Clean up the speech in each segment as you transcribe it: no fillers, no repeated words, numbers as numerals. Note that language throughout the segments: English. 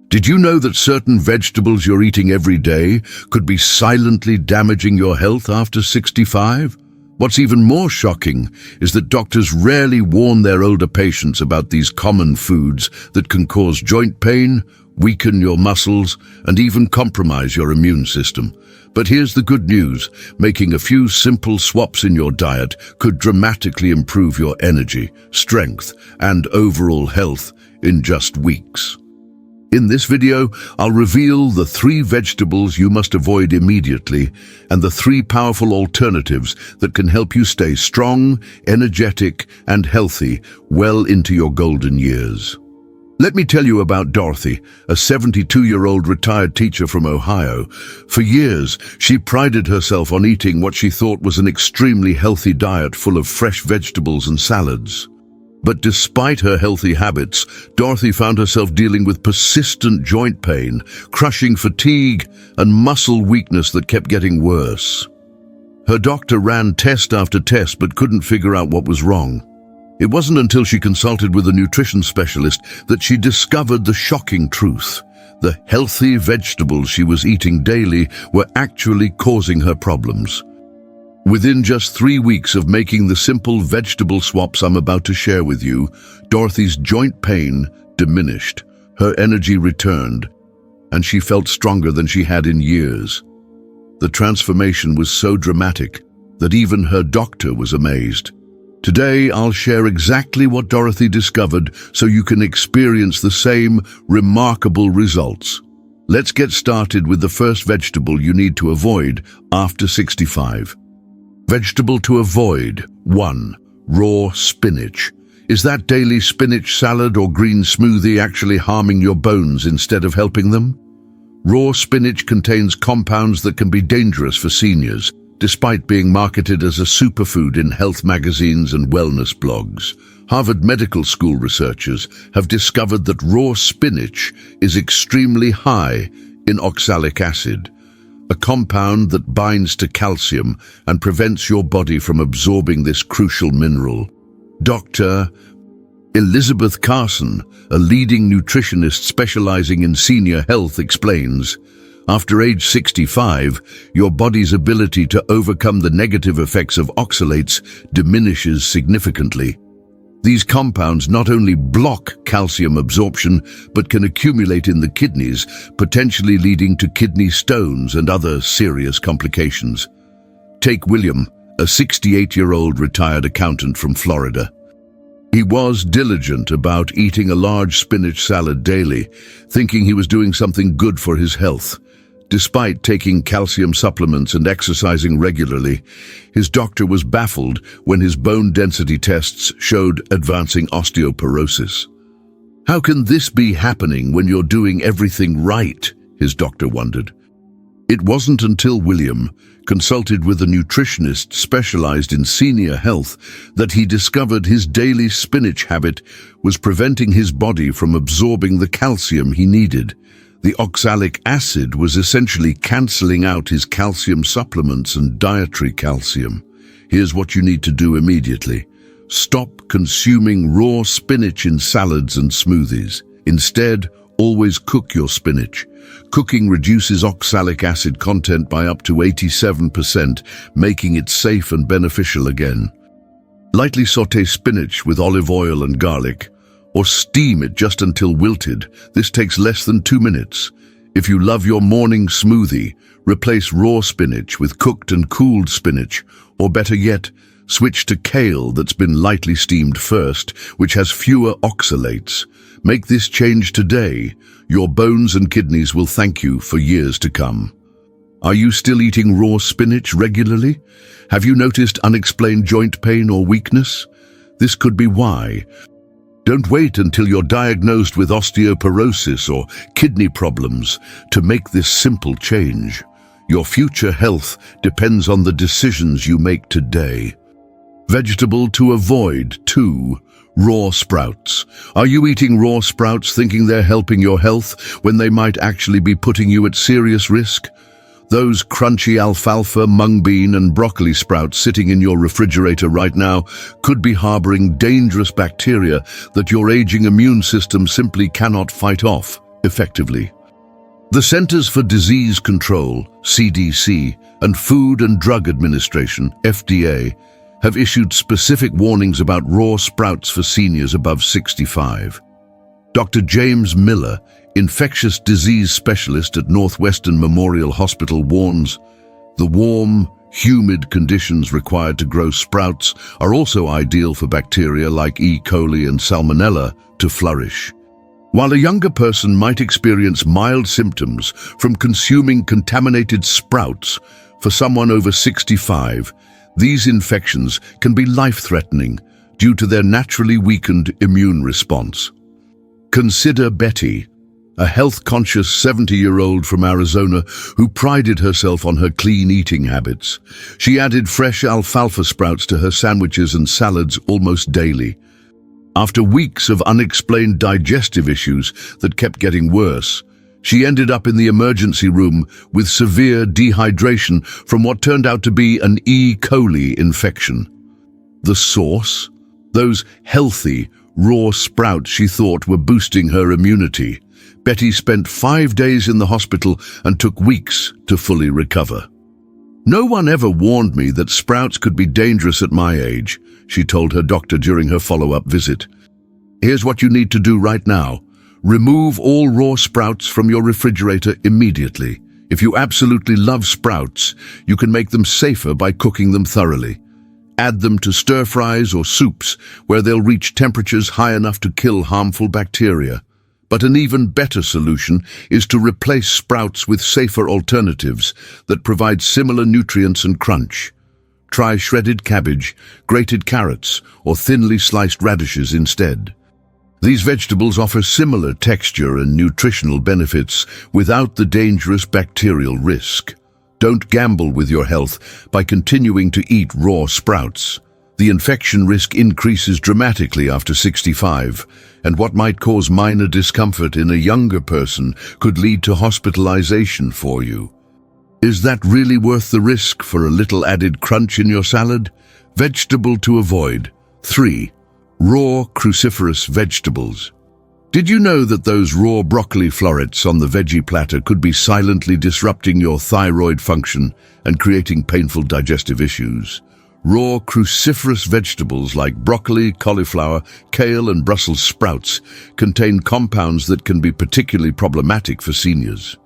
Did you know that certain vegetables you're eating every day could be silently damaging your health after 65? What's even more shocking is that doctors rarely warn their older patients about these common foods that can cause joint pain, weaken your muscles, and even compromise your immune system. But here's the good news: making a few simple swaps in your diet could dramatically improve your energy, strength, and overall health in just weeks. In this video, I'll reveal the 3 vegetables you must avoid immediately and the 3 powerful alternatives that can help you stay strong, energetic, and healthy well into your golden years. Let me tell you about Dorothy, a 72-year-old retired teacher from Ohio. For years, she prided herself on eating what she thought was an extremely healthy diet full of fresh vegetables and salads. But despite her healthy habits, Dorothy found herself dealing with persistent joint pain, crushing fatigue, and muscle weakness that kept getting worse. Her doctor ran test after test but couldn't figure out what was wrong. It wasn't until she consulted with a nutrition specialist that she discovered the shocking truth. The healthy vegetables she was eating daily were actually causing her problems. Within just 3 weeks of making the simple vegetable swaps I'm about to share with you, Dorothy's joint pain diminished, her energy returned, and she felt stronger than she had in years. The transformation was so dramatic that even her doctor was amazed. Today, I'll share exactly what Dorothy discovered so you can experience the same remarkable results. Let's get started with the first vegetable you need to avoid after 65. Vegetable to avoid. 1. Raw spinach. Is that daily spinach salad or green smoothie actually harming your bones instead of helping them? Raw spinach contains compounds that can be dangerous for seniors, despite being marketed as a superfood in health magazines and wellness blogs. Harvard Medical School researchers have discovered that raw spinach is extremely high in oxalic acid, a compound that binds to calcium and prevents your body from absorbing this crucial mineral. Dr. Elizabeth Carson, a leading nutritionist specializing in senior health, explains, after age 65, your body's ability to overcome the negative effects of oxalates diminishes significantly. These compounds not only block calcium absorption, but can accumulate in the kidneys, potentially leading to kidney stones and other serious complications. Take William, a 68-year-old retired accountant from Florida. He was diligent about eating a large spinach salad daily, thinking he was doing something good for his health. Despite taking calcium supplements and exercising regularly, his doctor was baffled when his bone density tests showed advancing osteoporosis. How can this be happening when you're doing everything right? His doctor wondered. It wasn't until William consulted with a nutritionist specialized in senior health that he discovered his daily spinach habit was preventing his body from absorbing the calcium he needed. The oxalic acid was essentially canceling out his calcium supplements and dietary calcium. Here's what you need to do immediately. Stop consuming raw spinach in salads and smoothies. Instead, always cook your spinach. Cooking reduces oxalic acid content by up to 87%, making it safe and beneficial again. Lightly sauté spinach with olive oil and garlic, or steam it just until wilted. This takes less than 2 minutes. If you love your morning smoothie, replace raw spinach with cooked and cooled spinach, or better yet, switch to kale that's been lightly steamed first, which has fewer oxalates. Make this change today. Your bones and kidneys will thank you for years to come. Are you still eating raw spinach regularly? Have you noticed unexplained joint pain or weakness? This could be why. Don't wait until you're diagnosed with osteoporosis or kidney problems to make this simple change. Your future health depends on the decisions you make today. Vegetable to avoid. 2. Raw sprouts. Are you eating raw sprouts thinking they're helping your health when they might actually be putting you at serious risk? Those crunchy alfalfa, mung bean, and broccoli sprouts sitting in your refrigerator right now could be harboring dangerous bacteria that your aging immune system simply cannot fight off. effectively. The Centers for Disease Control, CDC, and Food and Drug Administration, FDA, have issued specific warnings about raw sprouts for seniors above 65. Dr. James Miller, infectious disease specialist at Northwestern Memorial Hospital, warns the warm, humid conditions required to grow sprouts are also ideal for bacteria like E. coli and Salmonella to flourish. While a younger person might experience mild symptoms from consuming contaminated sprouts, for someone over 65, these infections can be life-threatening due to their naturally weakened immune response. Consider Betty, a health-conscious 70-year-old from Arizona who prided herself on her clean eating habits. She added fresh alfalfa sprouts to her sandwiches and salads almost daily. After weeks of unexplained digestive issues that kept getting worse, she ended up in the emergency room with severe dehydration from what turned out to be an E. coli infection. The source? Those healthy, raw sprouts she thought were boosting her immunity. Betty spent 5 days in the hospital and took weeks to fully recover. "No one ever warned me that sprouts could be dangerous at my age," she told her doctor during her follow-up visit. "Here's what you need to do right now. Remove all raw sprouts from your refrigerator immediately. If you absolutely love sprouts, you can make them safer by cooking them thoroughly. Add them to stir-fries or soups where they'll reach temperatures high enough to kill harmful bacteria. But an even better solution is to replace sprouts with safer alternatives that provide similar nutrients and crunch. Try shredded cabbage, grated carrots, or thinly sliced radishes instead. These vegetables offer similar texture and nutritional benefits without the dangerous bacterial risk. Don't gamble with your health by continuing to eat raw sprouts. The infection risk increases dramatically after 65, and what might cause minor discomfort in a younger person could lead to hospitalization for you. Is that really worth the risk for a little added crunch in your salad? Vegetable to avoid. 3. Raw cruciferous vegetables. Did you know that those raw broccoli florets on the veggie platter could be silently disrupting your thyroid function and creating painful digestive issues? Raw cruciferous vegetables like broccoli, cauliflower, kale, and Brussels sprouts contain compounds that can be particularly problematic for seniors.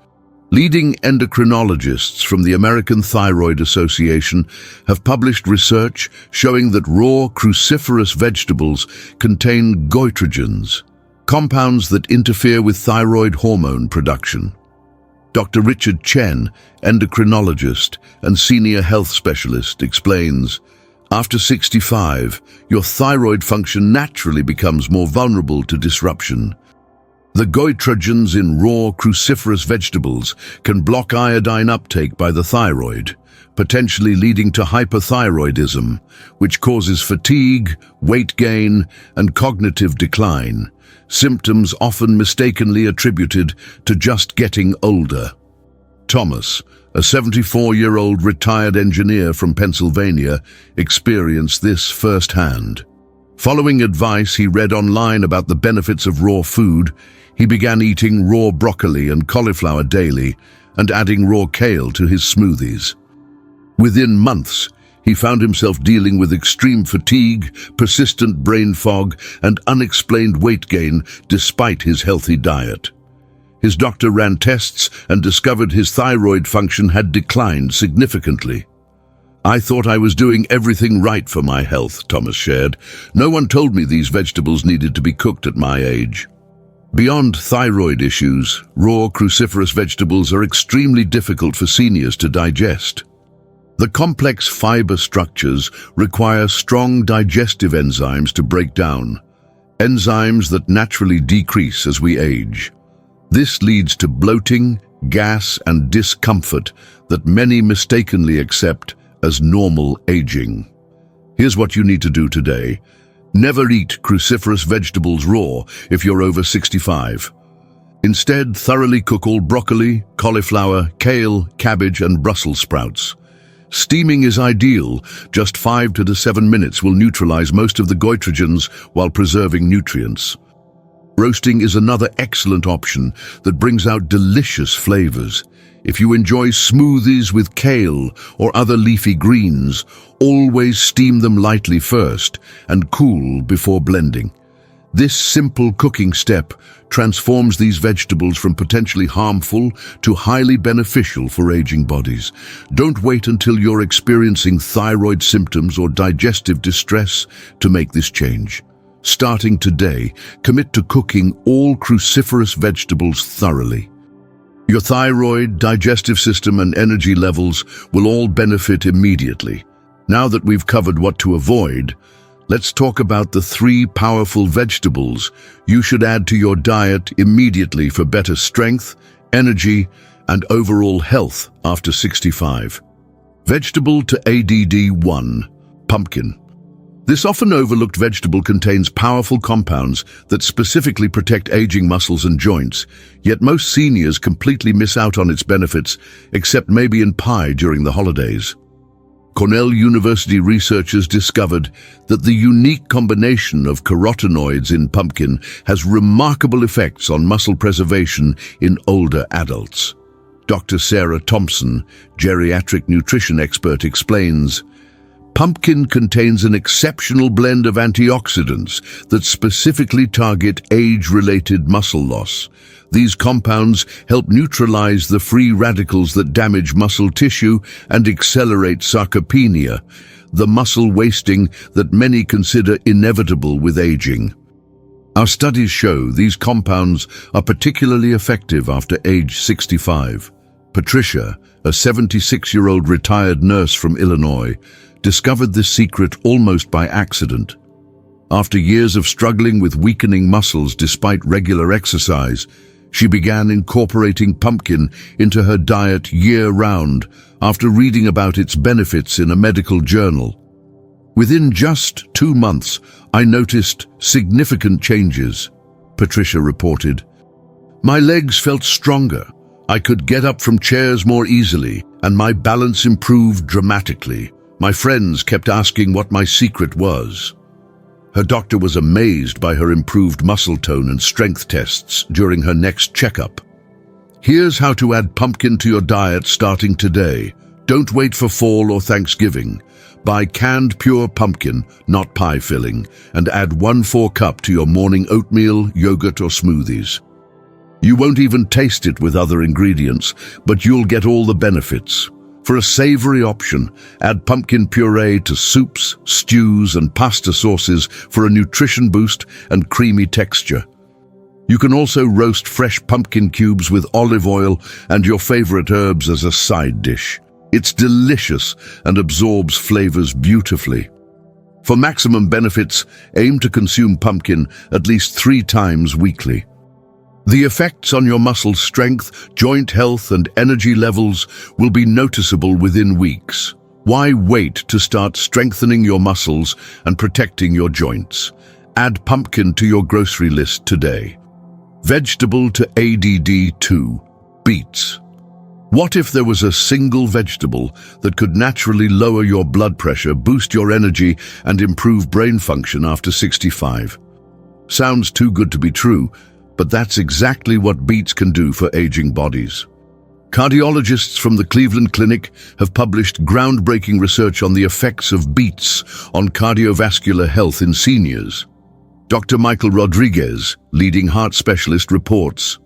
Leading endocrinologists from the American Thyroid Association have published research showing that raw cruciferous vegetables contain goitrogens, compounds that interfere with thyroid hormone production. Dr. Richard Chen, endocrinologist and senior health specialist, explains, after 65, your thyroid function naturally becomes more vulnerable to disruption. The goitrogens in raw cruciferous vegetables can block iodine uptake by the thyroid, potentially leading to hyperthyroidism, which causes fatigue, weight gain, and cognitive decline, symptoms often mistakenly attributed to just getting older. Thomas, a 74-year-old retired engineer from Pennsylvania, experienced this firsthand. Following advice he read online about the benefits of raw food, he began eating raw broccoli and cauliflower daily and adding raw kale to his smoothies. Within months, he found himself dealing with extreme fatigue, persistent brain fog, and unexplained weight gain despite his healthy diet. His doctor ran tests and discovered his thyroid function had declined significantly. "I thought I was doing everything right for my health," Thomas shared. "No one told me these vegetables needed to be cooked at my age." Beyond thyroid issues, raw cruciferous vegetables are extremely difficult for seniors to digest. The complex fiber structures require strong digestive enzymes to break down, enzymes that naturally decrease as we age. This leads to bloating, gas, and discomfort that many mistakenly accept as normal aging. Here's what you need to do today. Never eat cruciferous vegetables raw if you're over 65. Instead, thoroughly cook all broccoli, cauliflower, kale, cabbage, and Brussels sprouts. Steaming is ideal. Just 5 to 7 minutes will neutralize most of the goitrogens while preserving nutrients. Roasting is another excellent option that brings out delicious flavors. If you enjoy smoothies with kale or other leafy greens, always steam them lightly first and cool before blending. This simple cooking step transforms these vegetables from potentially harmful to highly beneficial for aging bodies. Don't wait until you're experiencing thyroid symptoms or digestive distress to make this change. Starting today, commit to cooking all cruciferous vegetables thoroughly. Your thyroid, digestive system, and energy levels will all benefit immediately. Now that we've covered what to avoid, let's talk about the 3 powerful vegetables you should add to your diet immediately for better strength, energy, and overall health after 65. Vegetable to ADD 1. Pumpkin. This often overlooked vegetable contains powerful compounds that specifically protect aging muscles and joints, yet most seniors completely miss out on its benefits, except maybe in pie during the holidays. Cornell University researchers discovered that the unique combination of carotenoids in pumpkin has remarkable effects on muscle preservation in older adults. Dr. Sarah Thompson, geriatric nutrition expert, explains, pumpkin contains an exceptional blend of antioxidants that specifically target age-related muscle loss. These compounds help neutralize the free radicals that damage muscle tissue and accelerate sarcopenia, the muscle wasting that many consider inevitable with aging. Our studies show these compounds are particularly effective after age 65. Patricia, a 76-year-old retired nurse from Illinois, discovered this secret almost by accident. After years of struggling with weakening muscles despite regular exercise, she began incorporating pumpkin into her diet year-round after reading about its benefits in a medical journal. Within just 2 months, I noticed significant changes, Patricia reported. My legs felt stronger, I could get up from chairs more easily, and my balance improved dramatically. My friends kept asking what my secret was. Her doctor was amazed by her improved muscle tone and strength tests during her next checkup. Here's how to add pumpkin to your diet starting today. Don't wait for fall or Thanksgiving. Buy canned pure pumpkin, not pie filling, and add 1/4 cup to your morning oatmeal, yogurt, or smoothies. You won't even taste it with other ingredients, but you'll get all the benefits. For a savory option, add pumpkin puree to soups, stews, and pasta sauces for a nutrition boost and creamy texture. You can also roast fresh pumpkin cubes with olive oil and your favorite herbs as a side dish. It's delicious and absorbs flavors beautifully. For maximum benefits, aim to consume pumpkin at least 3 times weekly. The effects on your muscle strength, joint health, and energy levels will be noticeable within weeks. Why wait to start strengthening your muscles and protecting your joints? Add pumpkin to your grocery list today. Vegetable to ADD 2. Beets. What if there was a single vegetable that could naturally lower your blood pressure, boost your energy, and improve brain function after 65? Sounds too good to be true, but that's exactly what beets can do for aging bodies. Cardiologists from the Cleveland Clinic have published groundbreaking research on the effects of beets on cardiovascular health in seniors. Dr. Michael Rodriguez, leading heart specialist, reports,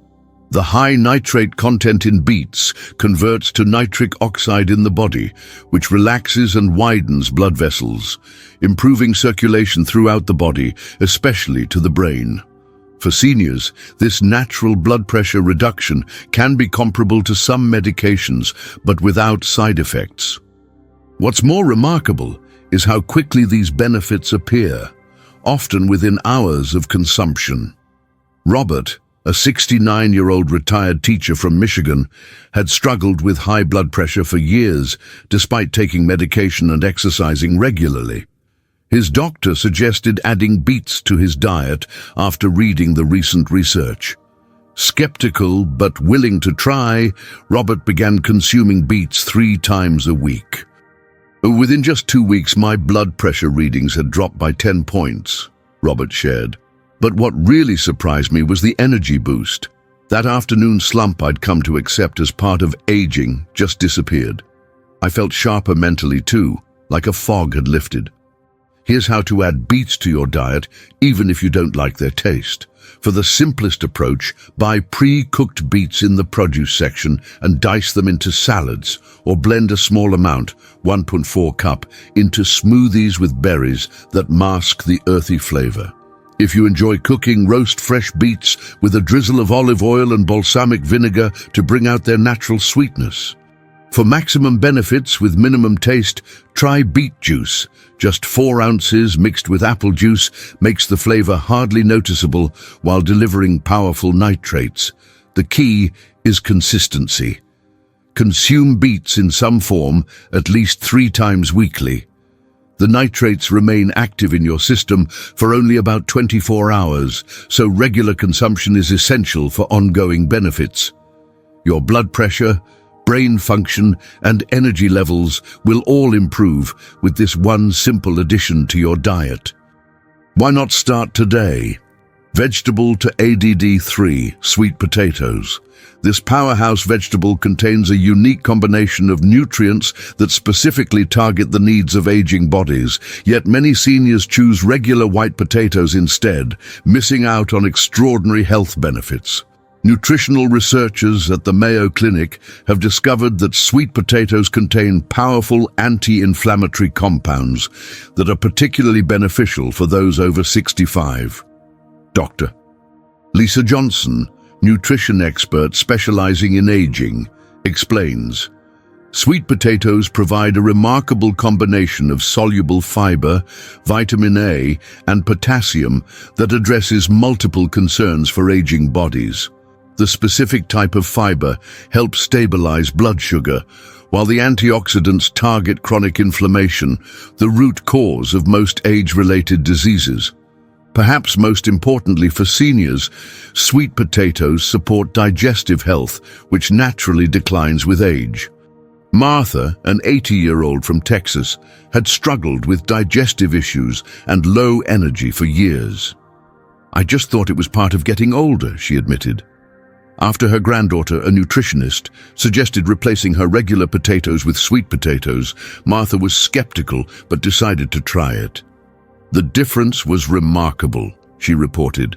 the high nitrate content in beets converts to nitric oxide in the body, which relaxes and widens blood vessels, improving circulation throughout the body, especially to the brain. For seniors, this natural blood pressure reduction can be comparable to some medications, but without side effects. What's more remarkable is how quickly these benefits appear, often within hours of consumption. Robert, a 69-year-old retired teacher from Michigan, had struggled with high blood pressure for years, despite taking medication and exercising regularly. His doctor suggested adding beets to his diet after reading the recent research. Skeptical but willing to try, Robert began consuming beets 3 times a week. Within just 2 weeks, my blood pressure readings had dropped by 10 points, Robert shared. But what really surprised me was the energy boost. That afternoon slump I'd come to accept as part of aging just disappeared. I felt sharper mentally too, like a fog had lifted. Here's how to add beets to your diet, even if you don't like their taste. For the simplest approach, buy pre-cooked beets in the produce section and dice them into salads, or blend a small amount, 1.4 cup, into smoothies with berries that mask the earthy flavor. If you enjoy cooking, roast fresh beets with a drizzle of olive oil and balsamic vinegar to bring out their natural sweetness. For maximum benefits with minimum taste, try beet juice. Just 4 ounces mixed with apple juice makes the flavor hardly noticeable while delivering powerful nitrates. The key is consistency. Consume beets in some form at least 3 times weekly. The nitrates remain active in your system for only about 24 hours, so regular consumption is essential for ongoing benefits. Your blood pressure, brain function, and energy levels will all improve with this one simple addition to your diet. Why not start today? Vegetable to ADD3, sweet potatoes. This powerhouse vegetable contains a unique combination of nutrients that specifically target the needs of aging bodies, yet many seniors choose regular white potatoes instead, missing out on extraordinary health benefits. Nutritional researchers at the Mayo Clinic have discovered that sweet potatoes contain powerful anti-inflammatory compounds that are particularly beneficial for those over 65. Dr. Lisa Johnson, nutrition expert specializing in aging, explains, sweet potatoes provide a remarkable combination of soluble fiber, vitamin A, and potassium that addresses multiple concerns for aging bodies. The specific type of fiber helps stabilize blood sugar, while the antioxidants target chronic inflammation, the root cause of most age-related diseases. Perhaps most importantly for seniors, sweet potatoes support digestive health, which naturally declines with age. Martha, an 80-year-old from Texas, had struggled with digestive issues and low energy for years. "I just thought it was part of getting older," she admitted. After her granddaughter, a nutritionist, suggested replacing her regular potatoes with sweet potatoes, Martha was skeptical but decided to try it. "The difference was remarkable," she reported.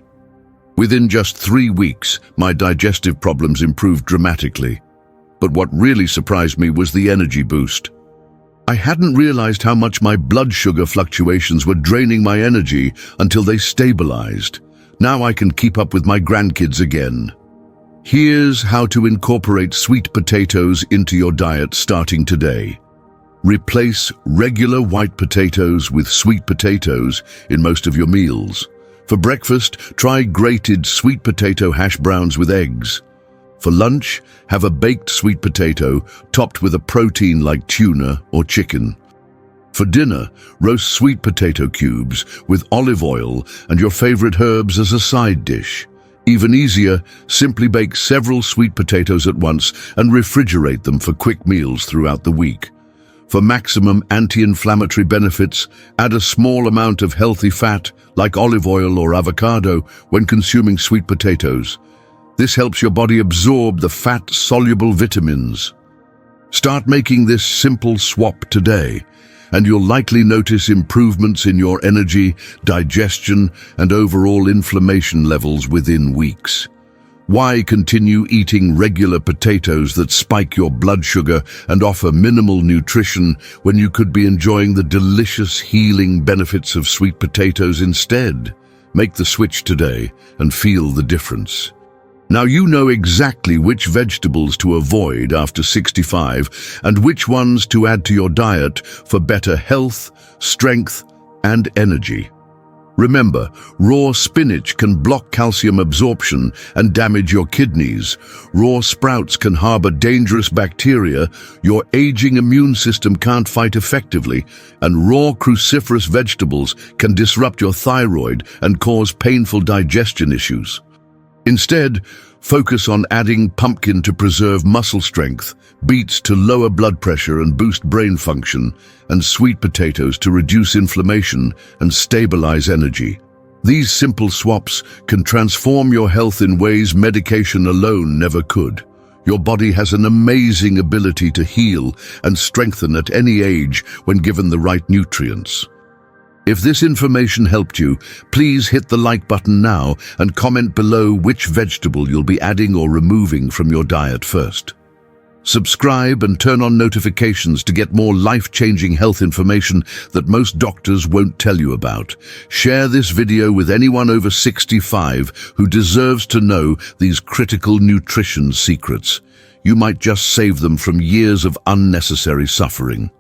"Within just 3 weeks, my digestive problems improved dramatically. But what really surprised me was the energy boost. I hadn't realized how much my blood sugar fluctuations were draining my energy until they stabilized. Now I can keep up with my grandkids again." Here's how to incorporate sweet potatoes into your diet starting today. Replace regular white potatoes with sweet potatoes in most of your meals. For breakfast, try grated sweet potato hash browns with eggs. For lunch, have a baked sweet potato topped with a protein like tuna or chicken. For dinner, roast sweet potato cubes with olive oil and your favorite herbs as a side dish. Even easier, simply bake several sweet potatoes at once and refrigerate them for quick meals throughout the week. For maximum anti-inflammatory benefits, add a small amount of healthy fat, like olive oil or avocado, when consuming sweet potatoes. This helps your body absorb the fat-soluble vitamins. Start making this simple swap today, and you'll likely notice improvements in your energy, digestion, and overall inflammation levels within weeks. Why continue eating regular potatoes that spike your blood sugar and offer minimal nutrition when you could be enjoying the delicious healing benefits of sweet potatoes instead? Make the switch today and feel the difference. Now you know exactly which vegetables to avoid after 65 and which ones to add to your diet for better health, strength, and energy. Remember, raw spinach can block calcium absorption and damage your kidneys. Raw sprouts can harbor dangerous bacteria your aging immune system can't fight effectively, and raw cruciferous vegetables can disrupt your thyroid and cause painful digestion issues. Instead, focus on adding pumpkin to preserve muscle strength, beets to lower blood pressure and boost brain function, and sweet potatoes to reduce inflammation and stabilize energy. These simple swaps can transform your health in ways medication alone never could. Your body has an amazing ability to heal and strengthen at any age when given the right nutrients. If this information helped you, please hit the like button now and comment below which vegetable you'll be adding or removing from your diet first. Subscribe and turn on notifications to get more life-changing health information that most doctors won't tell you about. Share this video with anyone over 65 who deserves to know these critical nutrition secrets. You might just save them from years of unnecessary suffering.